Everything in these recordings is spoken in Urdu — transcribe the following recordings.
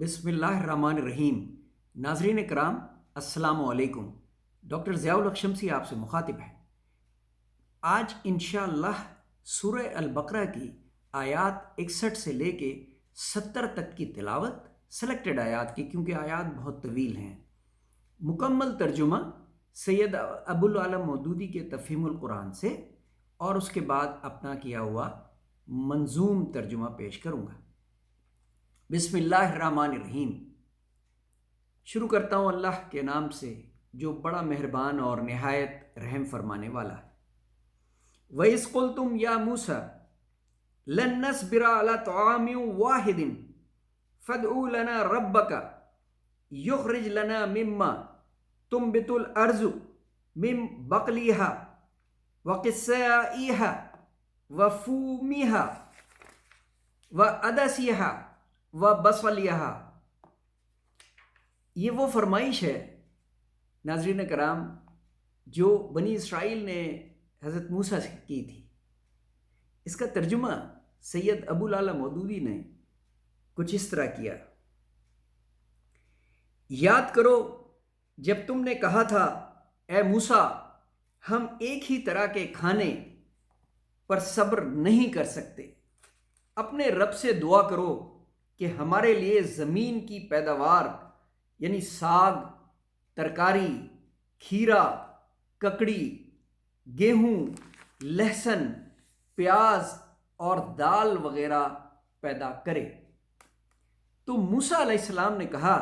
بسم اللہ الرحمن الرحیم۔ ناظرین کرام السلام علیکم۔ ڈاکٹر ضیاء الحق شمسی آپ سے مخاطب ہے۔ آج انشاءاللہ سورہ البقرہ کی آیات 61 سے لے کے 70 تک کی تلاوت، سلیکٹڈ آیات کی کیونکہ آیات بہت طویل ہیں، مکمل ترجمہ سید ابو العالم مودودی کے تفہیم القرآن سے، اور اس کے بعد اپنا کیا ہوا منظوم ترجمہ پیش کروں گا۔ بسم اللہ الرحمن الرحیم۔ شروع کرتا ہوں اللہ کے نام سے جو بڑا مہربان اور نہایت رحم فرمانے والا ہے۔ وَإِذْ قُلْتُمْ يَا مُوسَى لَن نَّصْبِرَ عَلَىٰ طَعَامٍ وَاحِدٍ فَادْعُ لَنَا رَبَّكَ يُخْرِجْ لَنَا مِمَّا تُنبِتُ الْأَرْضُ مِن بَقْلِهَا وَقِثَّائِهَا وَفُومِهَا وَعَدَسِهَا وَبَصَلِهَا۔ یہ وہ فرمائش ہے ناظرین کرام جو بنی اسرائیل نے حضرت موسیٰ سے کی تھی۔ اس کا ترجمہ سید ابو العالم مودودی نے کچھ اس طرح کیا: یاد کرو جب تم نے کہا تھا اے موسیٰ ہم ایک ہی طرح کے کھانے پر صبر نہیں کر سکتے، اپنے رب سے دعا کرو کہ ہمارے لیے زمین کی پیداوار یعنی ساگ، ترکاری، کھیرا، ککڑی، گیہوں، لہسن، پیاز اور دال وغیرہ پیدا کرے۔ تو موسیٰ علیہ السلام نے کہا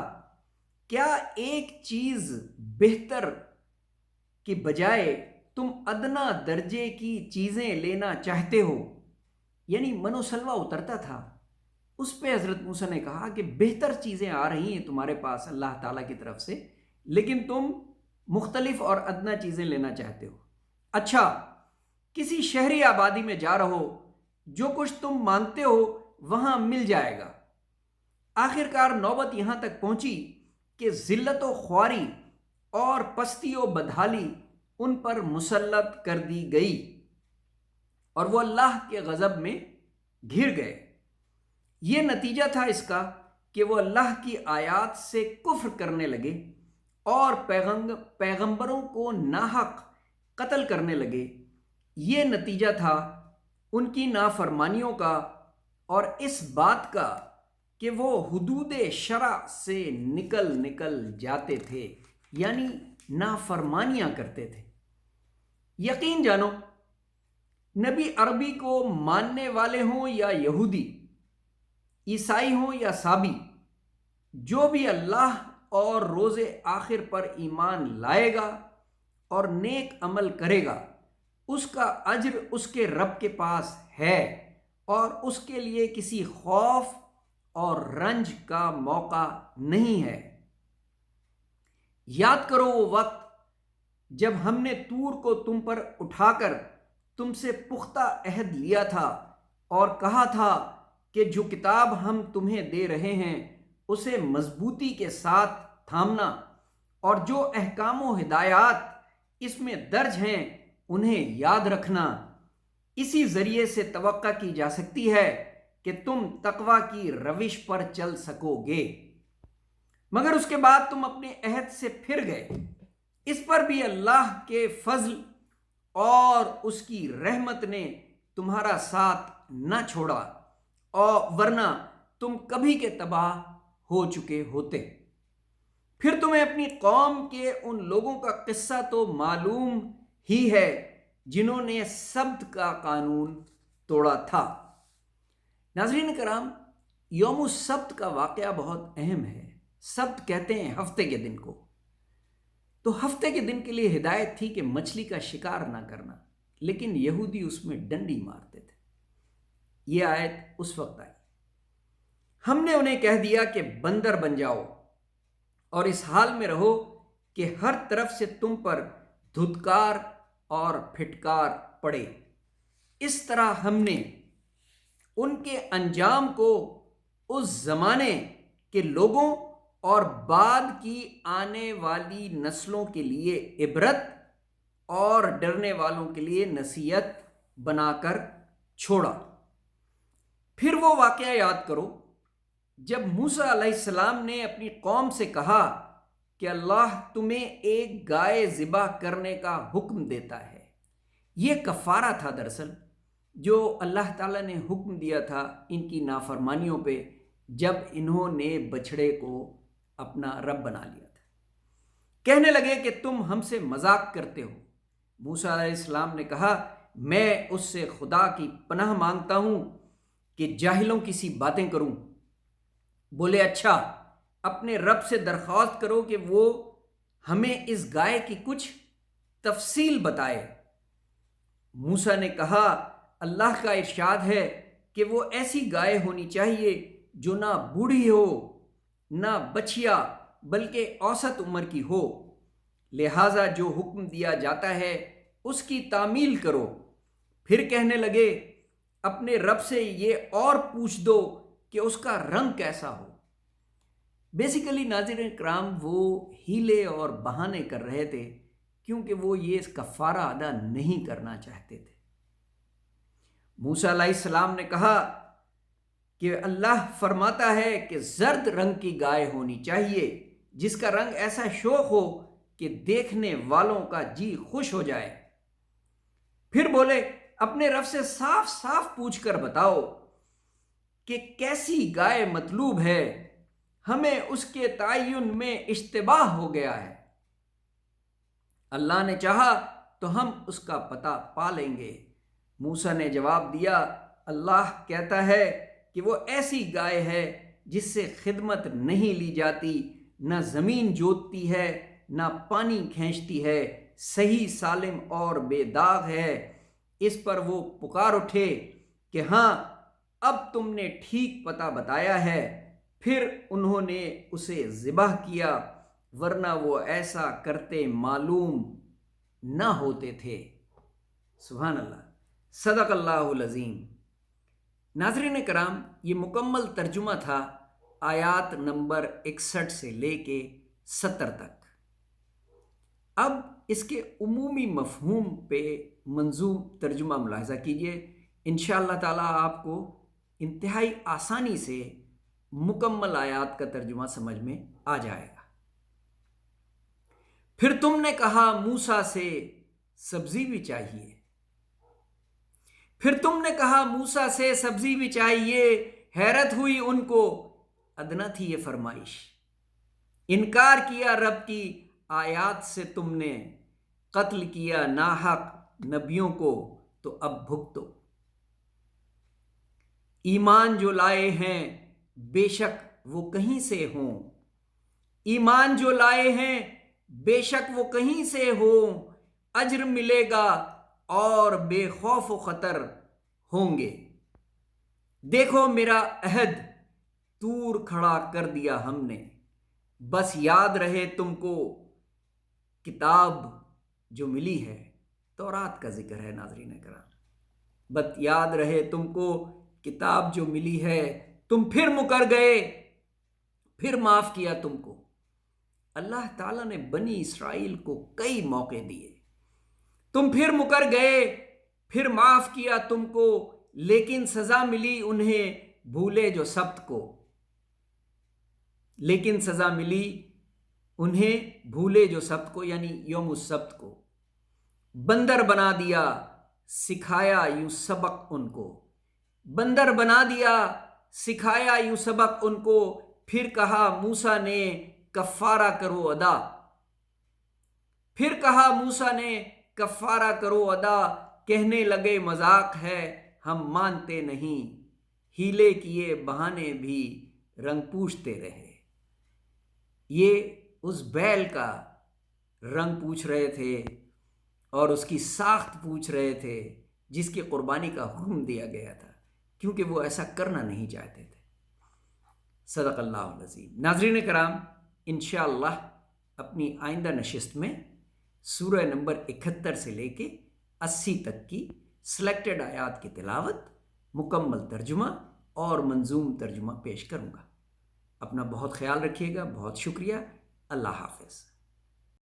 کیا ایک چیز بہتر کے بجائے تم ادنا درجے کی چیزیں لینا چاہتے ہو؟ یعنی من و سلوہ اترتا تھا۔ اس پہ حضرت موسیٰ نے کہا کہ بہتر چیزیں آ رہی ہیں تمہارے پاس اللہ تعالیٰ کی طرف سے، لیکن تم مختلف اور ادنا چیزیں لینا چاہتے ہو۔ اچھا، کسی شہری آبادی میں جا رہو، جو کچھ تم مانتے ہو وہاں مل جائے گا۔ آخر کار نوبت یہاں تک پہنچی کہ ذلت و خواری اور پستی و بدحالی ان پر مسلط کر دی گئی اور وہ اللہ کے غضب میں گھر گئے۔ یہ نتیجہ تھا اس کا کہ وہ اللہ کی آیات سے کفر کرنے لگے اور پیغمبروں کو ناحق قتل کرنے لگے۔ یہ نتیجہ تھا ان کی نافرمانیوں کا اور اس بات کا کہ وہ حدود شرع سے نکل جاتے تھے، یعنی نافرمانیاں کرتے تھے۔ یقین جانو نبی عربی کو ماننے والے ہوں یا یہودی، عیسائی ہوں یا سابی، جو بھی اللہ اور روز آخر پر ایمان لائے گا اور نیک عمل کرے گا، اس کا اجر اس کے رب کے پاس ہے اور اس کے لیے کسی خوف اور رنج کا موقع نہیں ہے۔ یاد کرو وہ وقت جب ہم نے طور کو تم پر اٹھا کر تم سے پختہ عہد لیا تھا اور کہا تھا کہ جو کتاب ہم تمہیں دے رہے ہیں اسے مضبوطی کے ساتھ تھامنا اور جو احکام و ہدایات اس میں درج ہیں انہیں یاد رکھنا۔ اسی ذریعے سے توقع کی جا سکتی ہے کہ تم تقوی کی روش پر چل سکو گے، مگر اس کے بعد تم اپنے عہد سے پھر گئے۔ اس پر بھی اللہ کے فضل اور اس کی رحمت نے تمہارا ساتھ نہ چھوڑا، اور ورنہ تم کبھی کے تباہ ہو چکے ہوتے۔ پھر تمہیں اپنی قوم کے ان لوگوں کا قصہ تو معلوم ہی ہے جنہوں نے سبت کا قانون توڑا تھا۔ ناظرین کرام، یوم السبت کا واقعہ بہت اہم ہے۔ سبت کہتے ہیں ہفتے کے دن کو۔ تو ہفتے کے دن کے لیے ہدایت تھی کہ مچھلی کا شکار نہ کرنا، لیکن یہودی اس میں ڈنڈی مارتے تھے۔ یہ آیت اس وقت آئی، ہم نے انہیں کہہ دیا کہ بندر بن جاؤ اور اس حال میں رہو کہ ہر طرف سے تم پر دھتکار اور پھٹکار پڑے۔ اس طرح ہم نے ان کے انجام کو اس زمانے کے لوگوں اور بعد کی آنے والی نسلوں کے لیے عبرت اور ڈرنے والوں کے لیے نصیحت بنا کر چھوڑا۔ پھر وہ واقعہ یاد کرو جب موسیٰ علیہ السلام نے اپنی قوم سے کہا کہ اللہ تمہیں ایک گائے ذبح کرنے کا حکم دیتا ہے، یہ کفارہ تھا دراصل جو اللہ تعالیٰ نے حکم دیا تھا ان کی نافرمانیوں پہ جب انہوں نے بچھڑے کو اپنا رب بنا لیا تھا۔ کہنے لگے کہ تم ہم سے مذاق کرتے ہو۔ موسیٰ علیہ السلام نے کہا میں اس سے خدا کی پناہ مانگتا ہوں کہ جاہلوں کی سی باتیں کروں۔ بولے اچھا، اپنے رب سے درخواست کرو کہ وہ ہمیں اس گائے کی کچھ تفصیل بتائے۔ موسیٰ نے کہا اللہ کا ارشاد ہے کہ وہ ایسی گائے ہونی چاہیے جو نہ بوڑھی ہو نہ بچیا بلکہ اوسط عمر کی ہو، لہٰذا جو حکم دیا جاتا ہے اس کی تعمیل کرو۔ پھر کہنے لگے اپنے رب سے یہ اور پوچھ دو کہ اس کا رنگ کیسا ہو۔ بیسیکلی ناظرین کرام وہ ہیلے اور بہانے کر رہے تھے کیونکہ وہ یہ کفارہ ادا نہیں کرنا چاہتے تھے۔ موسیٰ علیہ السلام نے کہا کہ اللہ فرماتا ہے کہ زرد رنگ کی گائے ہونی چاہیے جس کا رنگ ایسا شوخ ہو کہ دیکھنے والوں کا جی خوش ہو جائے۔ پھر بولے اپنے رب سے صاف صاف پوچھ کر بتاؤ کہ کیسی گائے مطلوب ہے، ہمیں اس کے تعین میں اشتباہ ہو گیا ہے۔ اللہ نے چاہا تو ہم اس کا پتہ پا لیں گے۔ موسیٰ نے جواب دیا اللہ کہتا ہے کہ وہ ایسی گائے ہے جس سے خدمت نہیں لی جاتی، نہ زمین جوتتی ہے نہ پانی کھینچتی ہے، صحیح سالم اور بے داغ ہے۔ اس پر وہ پکار اٹھے کہ ہاں اب تم نے ٹھیک پتہ بتایا ہے۔ پھر انہوں نے اسے ذبح کیا ورنہ وہ ایسا کرتے معلوم نہ ہوتے تھے۔ سبحان اللہ، صدق اللہ العظیم۔ ناظرین کرام، یہ مکمل ترجمہ تھا آیات نمبر 61 سے لے کے 70 تک۔ اب اس کے عمومی مفہوم پہ منظوم ترجمہ ملاحظہ کیجئے، انشاءاللہ تعالیٰ آپ کو انتہائی آسانی سے مکمل آیات کا ترجمہ سمجھ میں آ جائے گا۔ پھر تم نے کہا موسیٰ سے سبزی بھی چاہیے، پھر تم نے کہا موسیٰ سے سبزی بھی چاہیے، حیرت ہوئی ان کو، ادنا تھی یہ فرمائش، انکار کیا رب کی آیات سے تم نے، قتل کیا ناحق نبیوں کو، تو اب بھگتو۔ ایمان جو لائے ہیں بے شک وہ کہیں سے ہوں، ایمان جو لائے ہیں بے شک وہ کہیں سے ہوں، اجر ملے گا اور بے خوف و خطر ہوں گے۔ دیکھو میرا عہد طور کھڑا کر دیا ہم نے، بس یاد رہے تم کو کتاب جو ملی ہے، تورات کا ذکر ہے ناظرین کرام، بس یاد رہے تم کو کتاب جو ملی ہے، تم پھر مکر گئے، پھر معاف کیا تم کو۔ اللہ تعالیٰ نے بنی اسرائیل کو کئی موقع دیے، تم پھر مکر گئے، پھر معاف کیا تم کو، لیکن سزا ملی انہیں بھولے جو سبت کو، لیکن سزا ملی انہیں بھولے جو سبت کو، یعنی یوم السبت کو، بندر بنا دیا، سکھایا یوں سبق ان کو، بندر بنا دیا، سکھایا یوں سبق ان کو۔ پھر کہا موسیٰ نے کفارہ کرو ادا، پھر کہا موسیٰ نے کفارہ کرو ادا، کہنے لگے مذاق ہے ہم مانتے نہیں، ہیلے کیے بہانے بھی رنگ پوچھتے رہے۔ یہ اس بیل کا رنگ پوچھ رہے تھے اور اس کی ساخت پوچھ رہے تھے جس کی قربانی کا حکم دیا گیا تھا، کیونکہ وہ ایسا کرنا نہیں چاہتے تھے۔ صدق اللہ العظیم۔ ناظرین کرام، انشاءاللہ اپنی آئندہ نشست میں سورہ نمبر 71 سے لے کے 80 تک کی سلیکٹڈ آیات کی تلاوت، مکمل ترجمہ اور منظوم ترجمہ پیش کروں گا۔ اپنا بہت خیال رکھیے گا، بہت شکریہ، اللہ حافظ۔